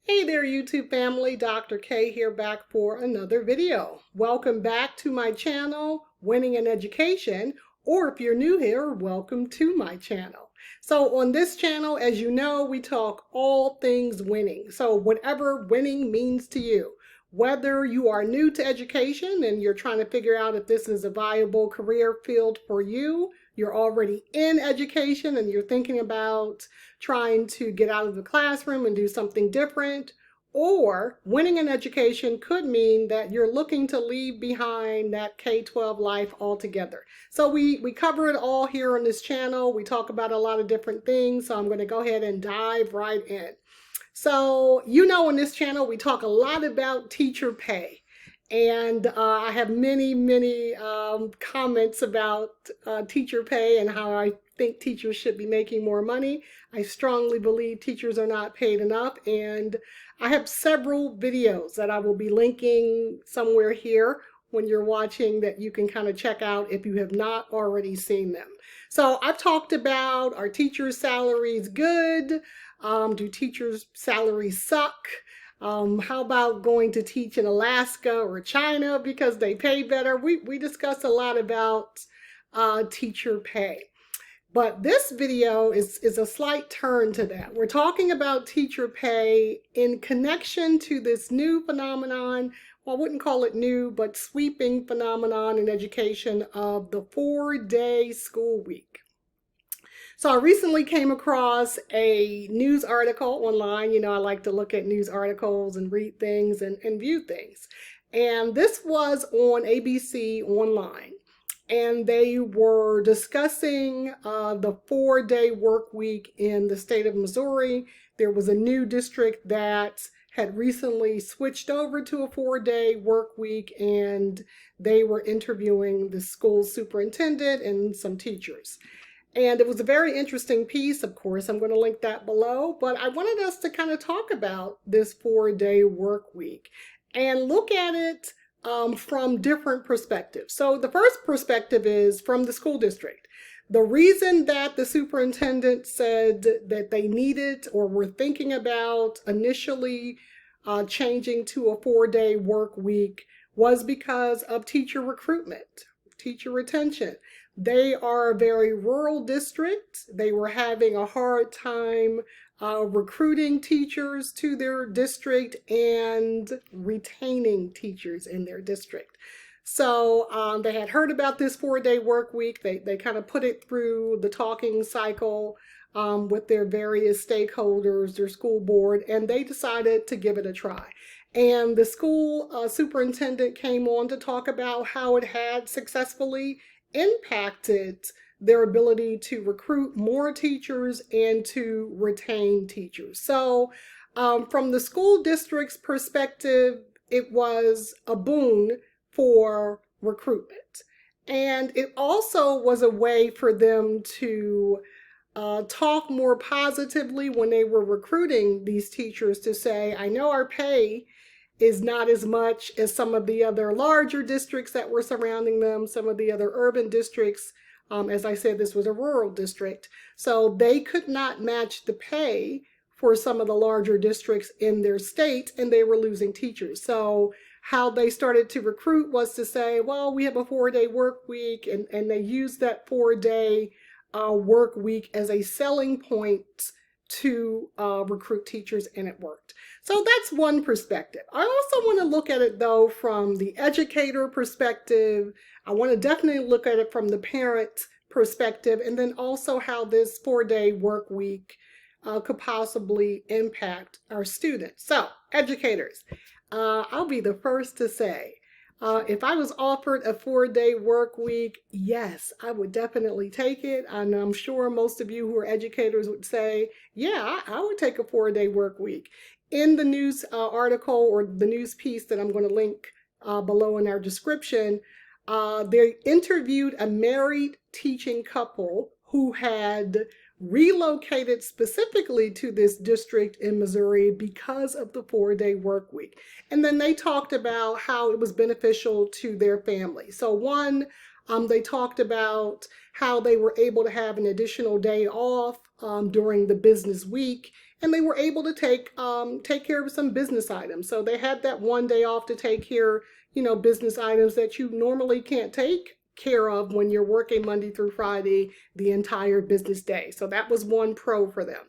Hey there, YouTube family. Dr. K here back for another video. Welcome back to my channel, Winning in Education, or if you're new here, welcome to my channel. So on this channel, as you know, we talk all things winning. So whatever winning means to you, whether you are new to education and you're trying to figure out if this is a viable career field for you, you're already in education and you're thinking about trying to get out of the classroom and do something different, or winning in education could mean that you're looking to leave behind that K-12 life altogether. So we cover it all here on this channel. We talk about a lot of different things, so I'm going to go ahead and dive right in. So, on this channel, we talk a lot about teacher pay. And I have many comments about teacher pay and how I think teachers should be making more money. I strongly believe teachers are not paid enough. And I have several videos that I will be linking somewhere here when you're watching that you can kind of check out if you have not already seen them. So I've talked about, are teachers' salaries good? Do teachers' salaries suck? How about going to teach in Alaska or China because they pay better? We discuss a lot about teacher pay. But this video is a slight turn to that. We're talking about teacher pay in connection to this new phenomenon. Well, I wouldn't call it new, but sweeping phenomenon in education of the 4-day school week. So I recently came across a news article online. I like to look at news articles and read things and view things. And this was on ABC Online. And they were discussing the 4-day work week in the state of Missouri. There was a new district that had recently switched over to a 4-day work week, and they were interviewing the school superintendent and some teachers. And it was a very interesting piece. Of course, I'm going to link that below, but I wanted us to kind of talk about this 4-day work week and look at it from different perspectives. So the first perspective is from the school district. The reason that the superintendent said that they needed or were thinking about initially changing to a 4-day work week was because of teacher recruitment, teacher retention. They are a very rural district. They were having a hard time recruiting teachers to their district and retaining teachers in their district. So they had heard about this 4-day work week. They kind of put it through the talking cycle with their various stakeholders, their school board, and they decided to give it a try. And the school superintendent came on to talk about how it had successfully impacted their ability to recruit more teachers and to retain teachers. So from the school district's perspective, it was a boon for recruitment. And it also was a way for them to talk more positively when they were recruiting these teachers to say, I know our pay is not as much as some of the other larger districts that were surrounding them, some of the other urban districts. As I said, this was a rural district. So they could not match the pay for some of the larger districts in their state, and they were losing teachers. So how they started to recruit was to say, well, we have a 4-day work week, and they used that 4-day work week as a selling point to recruit teachers, and it worked. So that's one perspective. I also want to look at it, though, from the educator perspective. I want to definitely look at it from the parent perspective, and then also how this 4-day work week could possibly impact our students. So, educators, I'll be the first to say, if I was offered a 4-day work week, yes, I would definitely take it. And I'm sure most of you who are educators would say, yeah, I would take a 4-day work week. In the news article or the news piece that I'm going to link below in our description, they interviewed a married teaching couple who had relocated specifically to this district in Missouri because of the 4-day work week. And then they talked about how it was beneficial to their family. So one, they talked about how they were able to have an additional day off during the business week. and they were able to take care of some business items. So they had that one day off to take care, business items that you normally can't take care of when you're working Monday through Friday the entire business day. So that was one pro for them.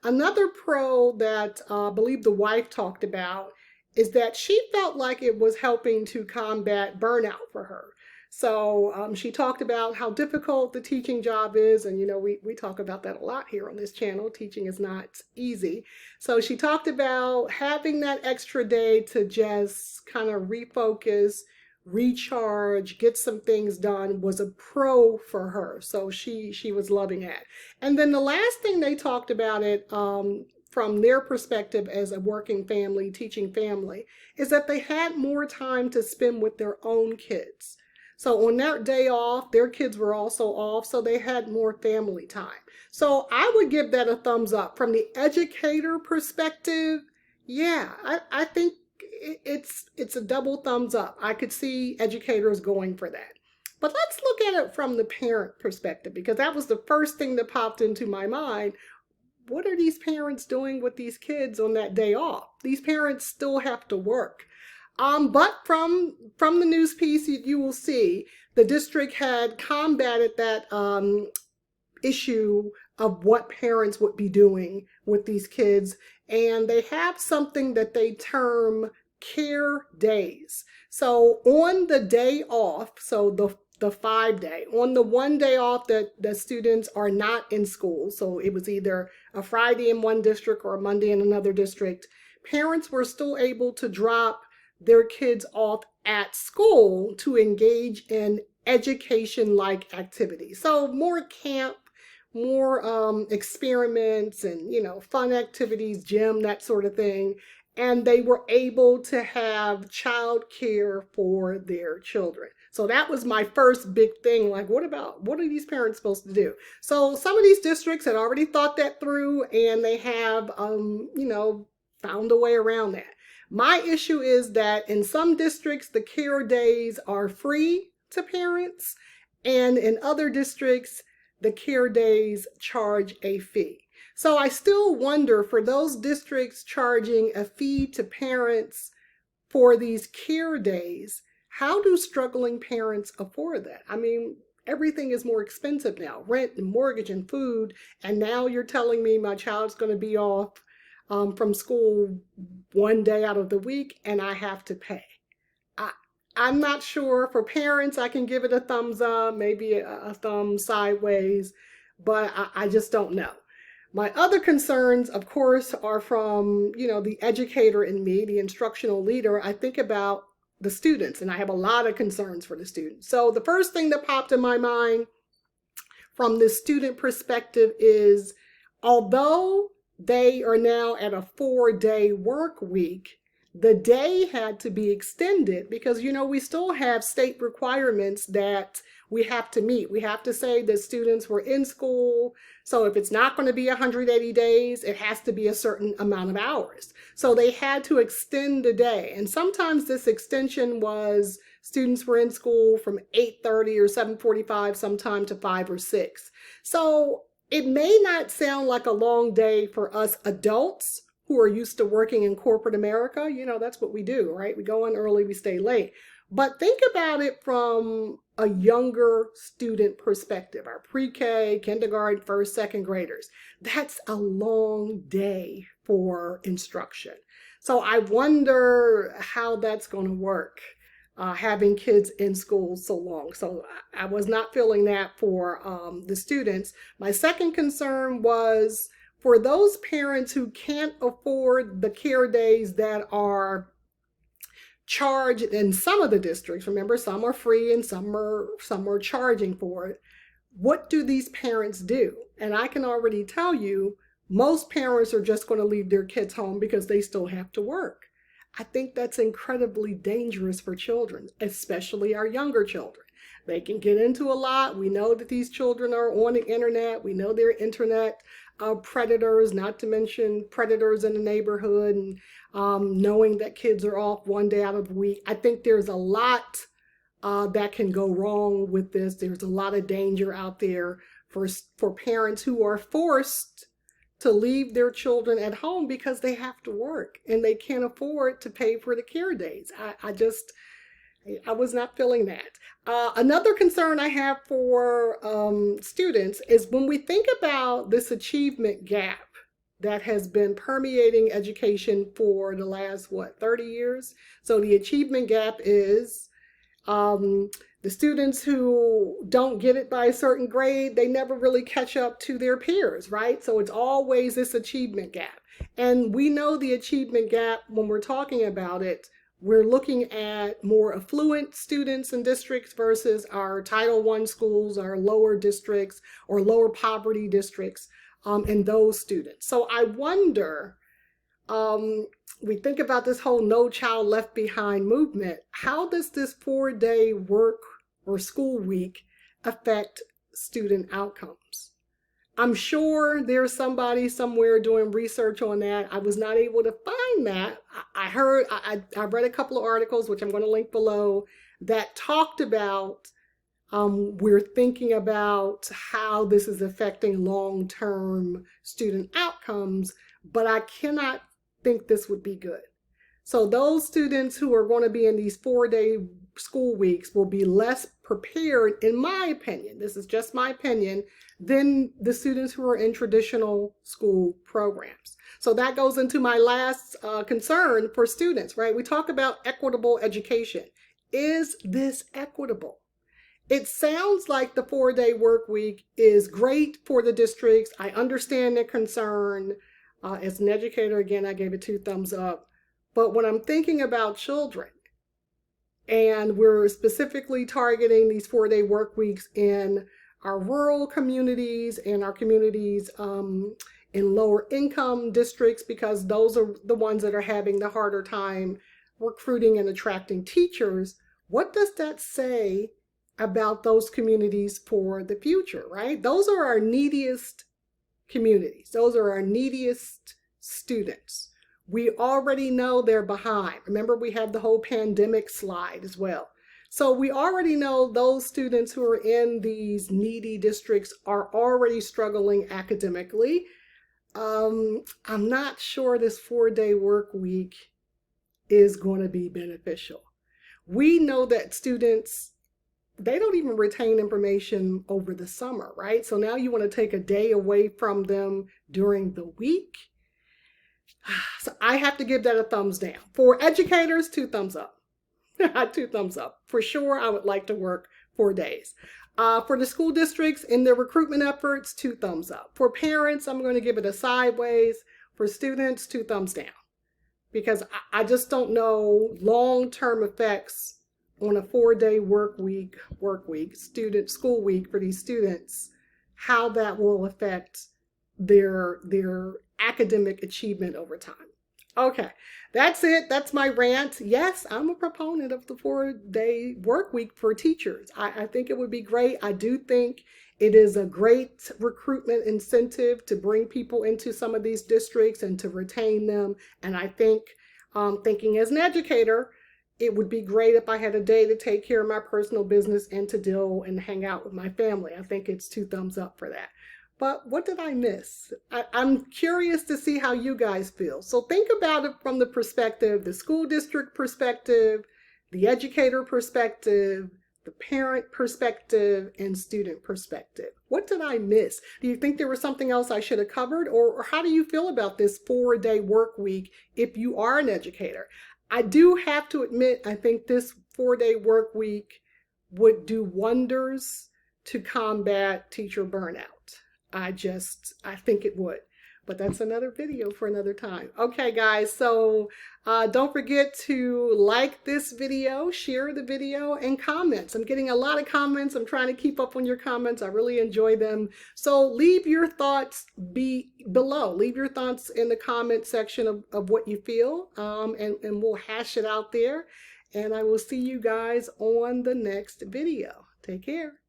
Another pro that I believe the wife talked about is that she felt like it was helping to combat burnout for her. So she talked about how difficult the teaching job is. And, we talk about that a lot here on this channel. Teaching is not easy. So she talked about having that extra day to just kind of refocus, recharge, get some things done was a pro for her. So she was loving that. And then the last thing they talked about it from their perspective as a working family, teaching family, is that they had more time to spend with their own kids. So on that day off, their kids were also off, so they had more family time. So I would give that a thumbs up. From the educator perspective, yeah, I think it's a double thumbs up. I could see educators going for that. But let's look at it from the parent perspective, because that was the first thing that popped into my mind. What are these parents doing with these kids on that day off? These parents still have to work. But from the news piece, you will see the district had combated that issue of what parents would be doing with these kids. And they have something that they term care days. So on the day off, so the 5-day, on the one day off that the students are not in school, so it was either a Friday in one district or a Monday in another district, parents were still able to drop their kids off at school to engage in education-like activities. So more camp, more experiments and, fun activities, gym, that sort of thing. And they were able to have child care for their children. So that was my first big thing. Like, what are these parents supposed to do? So some of these districts had already thought that through, and they have, found a way around that. My issue is that in some districts, the care days are free to parents, and in other districts, the care days charge a fee. So I still wonder, for those districts charging a fee to parents for these care days, how do struggling parents afford that? I mean, everything is more expensive now, rent and mortgage and food, and now you're telling me my child's going to be off from school one day out of the week and I have to pay. I'm not sure. For parents, I can give it a thumbs up, maybe a thumb sideways, but I just don't know. My other concerns, of course, are from, the educator in me, the instructional leader. I think about the students, and I have a lot of concerns for the students. So the first thing that popped in my mind from the student perspective is, although they are now at a 4-day work week, the day had to be extended because, we still have state requirements that we have to meet. We have to say that students were in school. So if it's not going to be 180 days, it has to be a certain amount of hours. So they had to extend the day. And sometimes this extension was students were in school from 8:30 or 7:45 sometime to 5 or 6. So it may not sound like a long day for us adults who are used to working in corporate America. That's what we do, right? We go in early, we stay late. But think about it from a younger student perspective, our pre-K, kindergarten, first, second graders. That's a long day for instruction. So I wonder how that's going to work, having kids in school so long. So I was not feeling that for the students. My second concern was for those parents who can't afford the care days that are charged in some of the districts. Remember, some are free and some are charging for it. What do these parents do? And I can already tell you, most parents are just going to leave their kids home because they still have to work. I think that's incredibly dangerous for children, especially our younger children. They can get into a lot. We know that these children are on the internet. We know they're internet predators, not to mention predators in the neighborhood, and knowing that kids are off one day out of the week. I think there's a lot that can go wrong with this. There's a lot of danger out there for parents who are forced to leave their children at home because they have to work and they can't afford to pay for the care days. I was not feeling that. Another concern I have for students is when we think about this achievement gap that has been permeating education for the last, 30 years? So the achievement gap is the students who don't get it by a certain grade, they never really catch up to their peers, right? So it's always this achievement gap. And we know the achievement gap when we're talking about it. We're looking at more affluent students and districts versus our Title I schools, our lower districts or lower poverty districts, and those students. So I wonder, we think about this whole No Child Left Behind movement. How does this 4-day work or school week affect student outcomes? I'm sure there's somebody somewhere doing research on that. I was not able to find that. I read a couple of articles, which I'm going to link below, that talked about we're thinking about how this is affecting long-term student outcomes, but I cannot think this would be good. So those students who are going to be in these 4-day school weeks will be less prepared, in my opinion, this is just my opinion, than the students who are in traditional school programs. So that goes into my last concern for students, right? We talk about equitable education. Is this equitable? It sounds like the 4-day work week is great for the districts. I understand the concern. As an educator, again, I gave it 2 thumbs up. But when I'm thinking about children, and we're specifically targeting these 4-day work weeks in our rural communities and our communities in lower income districts, because those are the ones that are having the harder time recruiting and attracting teachers, what does that say about those communities for the future, right? Those are our neediest communities. Those are our neediest students. We already know they're behind. Remember, we have the whole pandemic slide as well. So we already know those students who are in these needy districts are already struggling academically. I'm not sure this 4-day work week is going to be beneficial. We know that students, they don't even retain information over the summer, right? So now you want to take a day away from them during the week. So I have to give that a thumbs down. For educators, 2 thumbs up. 2 thumbs up. For sure, I would like to work 4 days. For the school districts in their recruitment efforts, 2 thumbs up. For parents, I'm going to give it a sideways. For students, 2 thumbs down. Because I just don't know long-term effects on a 4-day work week, school week for these students, how that will affect their academic achievement over time. Okay, that's it. That's my rant. Yes, I'm a proponent of the 4-day work week for teachers. I think it would be great. I do think it is a great recruitment incentive to bring people into some of these districts and to retain them. And I think, thinking as an educator, it would be great if I had a day to take care of my personal business and to deal and hang out with my family. I think it's 2 thumbs up for that. But what did I miss? I'm curious to see how you guys feel. So think about it from the perspective, the school district perspective, the educator perspective, the parent perspective, and student perspective. What did I miss? Do you think there was something else I should have covered? Or how do you feel about this 4-day work week if you are an educator? I do have to admit, I think this 4-day work week would do wonders to combat teacher burnout. I think it would, but that's another video for another time. Okay, guys, so don't forget to like this video, share the video, and comments. I'm getting a lot of comments. I'm trying to keep up on your comments. I really enjoy them. So leave your thoughts below. Leave your thoughts in the comment section of what you feel, and we'll hash it out there. And I will see you guys on the next video. Take care.